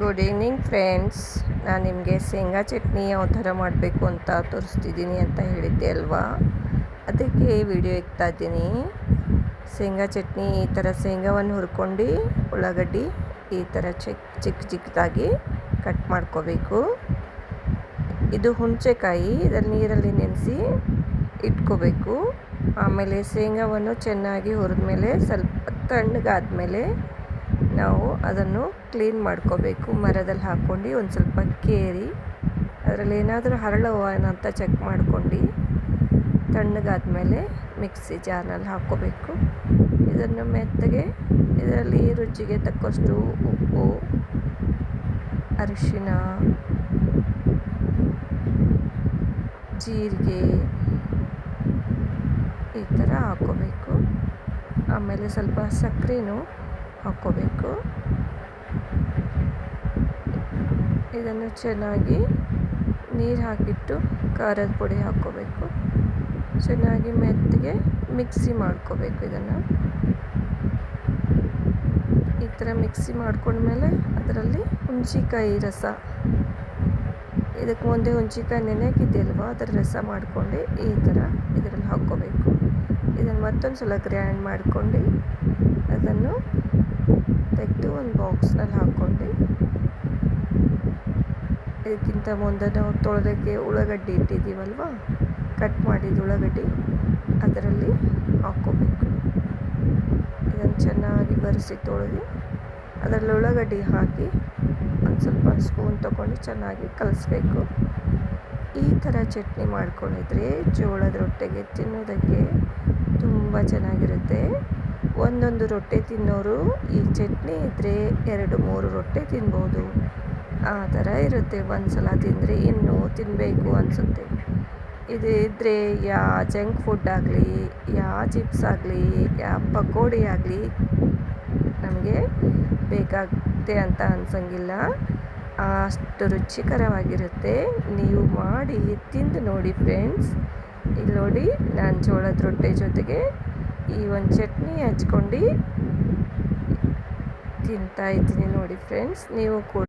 Good evening friends. ನಾನು ನಿಮಗೆ ಶೇಂಗಾ ಚಟ್ನಿ ಯಾವ ಥರ ಮಾಡಬೇಕು ಅಂತ ತೋರಿಸ್ತಿದ್ದೀನಿ ಅಂತ ಹೇಳಿದ್ದೆ ಅಲ್ವಾ, ಅದಕ್ಕೆ ಈ ವಿಡಿಯೋ ಇಕ್ತಾ ಇದ್ದೀನಿ. ಶೇಂಗಾ ಚಟ್ನಿ ಈ ಥರ ಶೇಂಗಾವನ್ನು ಹುರ್ಕೊಂಡು ಉಳ್ಳಾಗಡ್ಡಿ ಈ ಥರ ಚಿಕ್ಕದಾಗಿ ಕಟ್ ಮಾಡ್ಕೋಬೇಕು. ಇದು ಹುಣಸೆಕಾಯಿ, ಇದನ್ನು ನೀರಲ್ಲಿ ನೆನೆಸಿ ಇಟ್ಕೋಬೇಕು. ಆಮೇಲೆ ಶೇಂಗಾವನ್ನು ಚೆನ್ನಾಗಿ ಹುರಿದ್ಮೇಲೆ ಸ್ವಲ್ಪ ತಣ್ಣಗಾದ್ಮೇಲೆ ನಾವು ಅದನ್ನು ಕ್ಲೀನ್ ಮಾಡ್ಕೋಬೇಕು. ಮರದಲ್ಲಿ ಹಾಕ್ಕೊಂಡು ಒಂದು ಸ್ವಲ್ಪ ಕೇರಿ ಅದರಲ್ಲಿ ಏನಾದರೂ ಹರಳುವ ಏನಂತ ಚೆಕ್ ಮಾಡ್ಕೊಂಡು ತಣ್ಣಗಾದ್ಮೇಲೆ ಮಿಕ್ಸಿ ಜಾರ್ನಲ್ಲಿ ಹಾಕ್ಕೋಬೇಕು. ಇದನ್ನು ಮೆತ್ತಗೆ ಇದರಲ್ಲಿ ರುಚಿಗೆ ತಕ್ಕಷ್ಟು ಉಪ್ಪು, ಅರಿಶಿನ, ಜೀರಿಗೆ ಈ ಥರ ಹಾಕ್ಕೋಬೇಕು. ಆಮೇಲೆ ಸ್ವಲ್ಪ ಸಕ್ಕರೆನೂ ಹಾಕ್ಕೋಬೇಕು. ಇದನ್ನು ಚೆನ್ನಾಗಿ ನೀರು ಹಾಕಿಟ್ಟು ಖಾರದ ಪುಡಿ ಹಾಕ್ಕೋಬೇಕು. ಚೆನ್ನಾಗಿ ಮೆತ್ತಗೆ ಮಿಕ್ಸಿ ಮಾಡ್ಕೋಬೇಕು. ಇದನ್ನು ಈ ಥರ ಮಿಕ್ಸಿ ಮಾಡ್ಕೊಂಡ್ಮೇಲೆ ಅದರಲ್ಲಿ ಹುಣಸೆಕಾಯಿ ರಸ, ಇದಕ್ಕೆ ಮುಂದೆ ಹುಣಸೆಕಾಯಿ ನೆನೆಯಾಕಿದೆಯಲ್ವ ಅದರ ರಸ ಮಾಡ್ಕೊಂಡು ಈ ಥರ ಇದರಲ್ಲಿ ಹಾಕ್ಕೋಬೇಕು. ಇದನ್ನು ಮತ್ತೊಂದು ಸಲ ಗ್ರೈಂಡ್ ಮಾಡ್ಕೊಂಡು ಅದನ್ನು ತೆಗೆದು ಒಂದು ಬಾಕ್ಸ್ನಲ್ಲಿ ಹಾಕ್ಕೊಂಡು, ಇದಕ್ಕಿಂತ ಮುಂದೆ ನಾವು ತೊಳೆದಕ್ಕೆ ಉಳ್ಳಾಗಡ್ಡಿ ಇಟ್ಟಿದ್ದೀವಲ್ವ, ಕಟ್ ಮಾಡಿದ ಉಳ್ಳಾಗಡ್ಡಿ ಅದರಲ್ಲಿ ಹಾಕ್ಕೋಬೇಕು. ಇದನ್ನು ಚೆನ್ನಾಗಿ ಬರೆಸಿ ತೊಳೆದು ಅದರಲ್ಲಿ ಉಳ್ಳಾಗಡ್ಡಿ ಹಾಕಿ ಒಂದು ಸ್ವಲ್ಪ ಸ್ಪೂನ್ ತೊಗೊಂಡು ಚೆನ್ನಾಗಿ ಕಲಿಸ್ಬೇಕು. ಈ ಥರ ಚಟ್ನಿ ಮಾಡ್ಕೊಂಡಿದ್ರೆ ಜೋಳದ ರೊಟ್ಟಿಗೆ ತಿನ್ನೋದಕ್ಕೆ ತುಂಬ ಚೆನ್ನಾಗಿರುತ್ತೆ. ಒಂದೊಂದು ರೊಟ್ಟಿ ತಿನ್ನೋರು ಈ ಚಟ್ನಿ ಇದ್ದರೆ 2-3 ರೊಟ್ಟಿ ತಿನ್ಬೋದು. ಆ ಥರ ಇರುತ್ತೆ. ಒಂದು ಸಲ ತಿಂದರೆ ಇನ್ನೂ ತಿನ್ನಬೇಕು ಅನಿಸುತ್ತೆ. ಇದು ಇದ್ದರೆ ಯಾವ ಜಂಕ್ ಫುಡ್ ಆಗಲಿ, ಯಾವ ಚಿಪ್ಸ್ ಆಗಲಿ, ಯಾವ ಪಕೋಡಿ ಆಗಲಿ ನಮಗೆ ಬೇಕಾಗುತ್ತೆ ಅಂತ ಅನ್ಸಂಗಿಲ್ಲ. ಅಷ್ಟು ರುಚಿಕರವಾಗಿರುತ್ತೆ. ನೀವು ಮಾಡಿ ತಿಂದು ನೋಡಿ ಫ್ರೆಂಡ್ಸ್. ಇಲ್ಲಿ ನೋಡಿ, ನಾನು ಜೋಳದ ರೊಟ್ಟಿ ಜೊತೆಗೆ ಈ ಒಂದು ಚಟ್ನಿ ಹಚ್ಕೊಂಡು ತಿಂತಾ ಇದ್ದೀನಿ ನೋಡಿ ಫ್ರೆಂಡ್ಸ್. ನೀವು ಕೂಡ